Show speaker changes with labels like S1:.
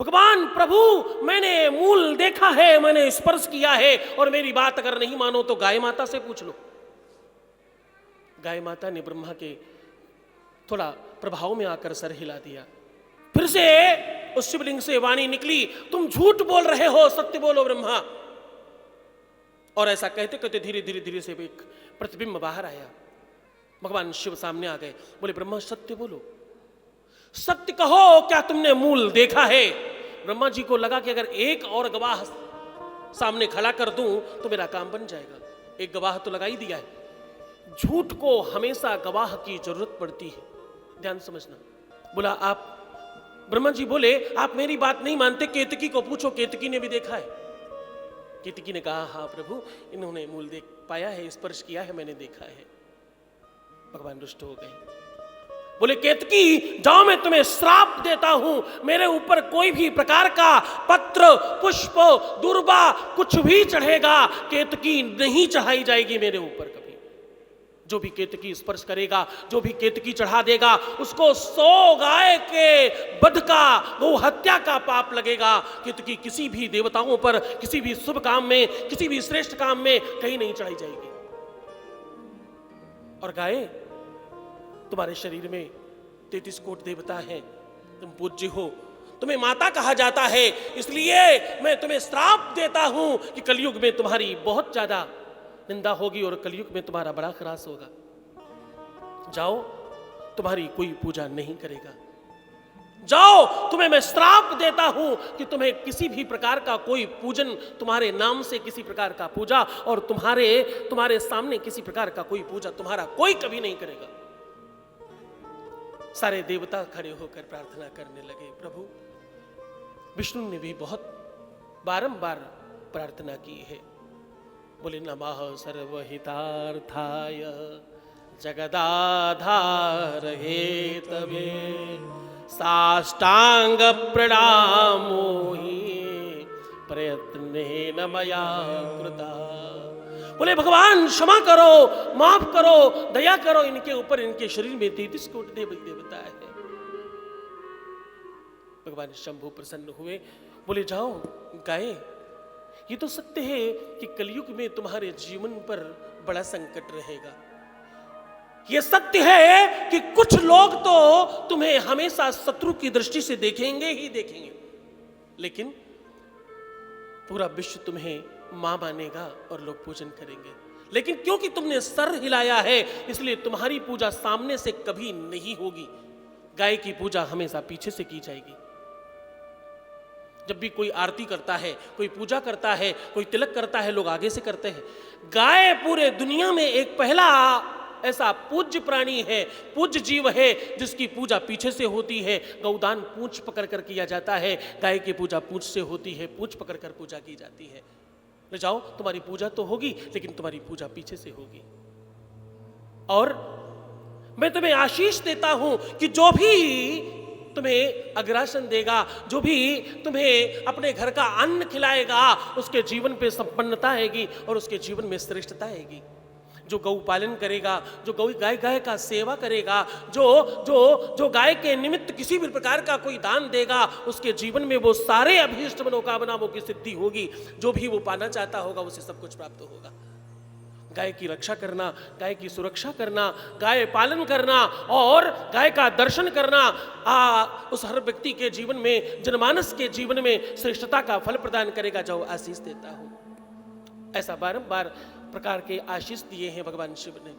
S1: भगवान प्रभु, मैंने मूल देखा है, मैंने स्पर्श किया है, और मेरी बात अगर नहीं मानो तो गाय माता से पूछ लो। गाय माता ने ब्रह्मा के थोड़ा प्रभाव में आकर सर हिला दिया। फिर से उस शिवलिंग से वाणी निकली, तुम झूठ बोल रहे हो, सत्य बोलो ब्रह्मा। और ऐसा कहते कहते धीरे धीरे धीरे से एक प्रतिबिंब बाहर आया। भगवान शिव सामने आ गए, बोले ब्रह्मा सत्य बोलो, सत्य कहो, क्या तुमने मूल देखा है? ब्रह्मा जी को लगा कि अगर एक और गवाह सामने खड़ा कर दूं तो मेरा काम बन जाएगा। एक गवाह तो लगा ही दिया है। झूठ को हमेशा गवाह की जरूरत पड़ती है, ध्यान समझना। बोला आप, ब्रह्मा जी बोले आप मेरी बात नहीं मानते, केतकी को पूछो, केतकी ने भी देखा है। केतकी ने कहा हाँ प्रभु, इन्होंने मूल देख पाया है, स्पर्श किया है, मैंने देखा है। भगवान रुष्ट हो गए, बोले केतकी जाओ, मैं तुम्हें श्राप देता हूं, मेरे ऊपर कोई भी प्रकार का पत्र पुष्प दुर्बा कुछ भी चढ़ेगा, केतकी नहीं चढ़ाई जाएगी मेरे ऊपर कभी। जो भी केतकी स्पर्श करेगा, जो भी केतकी चढ़ा देगा, उसको 100 गाय के वध का, वो हत्या का पाप लगेगा। केतकी किसी भी देवताओं पर, किसी भी शुभ काम में, किसी भी श्रेष्ठ काम में कहीं नहीं चढ़ाई जाएगी। और गाय, तुम्हारे शरीर में 33 कोट देवता हैं, तुम पूज्य हो, तुम्हें माता कहा जाता है, इसलिए मैं तुम्हें श्राप देता हूं कि कलयुग में तुम्हारी बहुत ज्यादा निंदा होगी और कलयुग में तुम्हारा बड़ा ह्रास होगा। जाओ, तुम्हारी कोई पूजा नहीं करेगा। जाओ, तुम्हें मैं श्राप देता हूं कि तुम्हें किसी भी प्रकार का कोई पूजन, तुम्हारे नाम से किसी प्रकार का पूजा, और तुम्हारे सामने किसी प्रकार का कोई पूजा तुम्हारा कोई कभी नहीं करेगा। सारे देवता खड़े होकर प्रार्थना करने लगे। प्रभु, विष्णु ने भी बहुत बारंबार प्रार्थना की है। बोले नमः सर्वहितार्थाय जगदाधार हेतवे साष्टांग प्रणामो हि प्रयत्नेन मया कृता। बोले भगवान क्षमा करो, माफ करो, दया करो इनके ऊपर, इनके शरीर में 33 कोटि देवता है। भगवान शंभु प्रसन्न हुए, बोले जाओ गाय, ये तो सत्य है कि कलयुग में तुम्हारे जीवन पर बड़ा संकट रहेगा। ये सत्य है कि कुछ लोग तो तुम्हें हमेशा शत्रु की दृष्टि से देखेंगे ही देखेंगे, लेकिन पूरा विश्व तुम्हें मां मानेगा और लोग पूजन करेंगे। लेकिन क्योंकि तुमने सर हिलाया है, इसलिए तुम्हारी पूजा सामने से कभी नहीं होगी। गाय की पूजा हमेशा पीछे से की जाएगी। जब भी कोई आरती करता है, कोई पूजा करता है, कोई तिलक करता है, लोग आगे से करते हैं। गाय पूरे दुनिया में एक पहला ऐसा पूज्य प्राणी है, पूज्य जीव है, जिसकी पूजा पीछे से होती है। गौदान पूंछ पकड़ कर किया जाता है, गाय की पूजा पूंछ से होती है, पूंछ पकड़ कर पूजा की जाती है। ले जाओ, तुम्हारी पूजा तो होगी, लेकिन तुम्हारी पूजा पीछे से होगी। और मैं तुम्हें आशीष देता हूं कि जो भी तुम्हें अग्रासन देगा, जो भी तुम्हें अपने घर का अन्न खिलाएगा, उसके जीवन पे संपन्नता आएगी और उसके जीवन में श्रेष्ठता आएगी। जो गौ पालन करेगा, जो गाय का सेवा करेगा, जो गाय के निमित्त किसी भी प्रकार का कोई दान देगा, उसके जीवन में वो सारे अभीष्ट मनोकामनाओं की सिद्धि होगी। जो भी वो पाना चाहता होगा उसे सब कुछ प्राप्त होगा। गाय की रक्षा करना, गाय की सुरक्षा करना, गाय पालन करना और गाय का दर्शन करना उस हर व्यक्ति के जीवन में, जनमानस के जीवन में श्रेष्ठता का फल प्रदान करेगा। जो आशीष देता हूं, ऐसा बारंबार प्रकार के आशीष दिए हैं भगवान शिव ने।